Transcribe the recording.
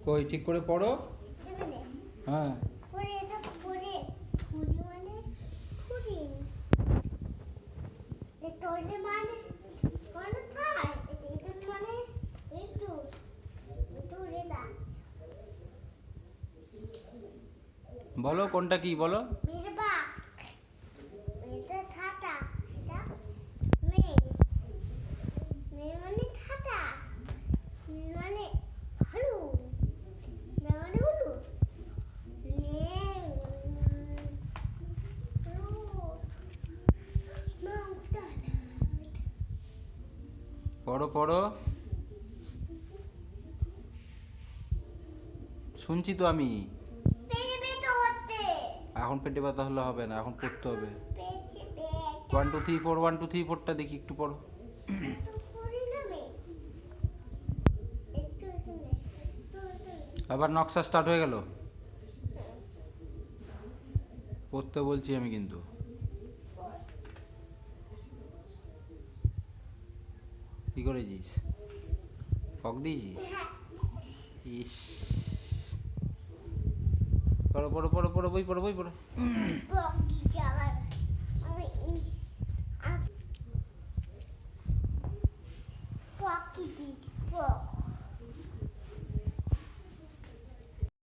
কই ঠিক করে পড়ো। হ্যাঁ বলো কোনটা কি বলো। পড়ো পড়ো, শুনছি তো আমি। এখন পেটে ব্যথা হলে হবে না, এখন পড়তে হবে। 1 2 3 4, 1 2 3 4টা দেখি একটু পড়ো। আবার নকশা স্টার্ট হয়ে গেল। পড়তে বলছি আমি কিন্তু। কি করেছিস? ফক দিয়েছিস? ইস, পড়ো পড়ো পড়ো পড়ো, বই পড়ো বই পড়ো।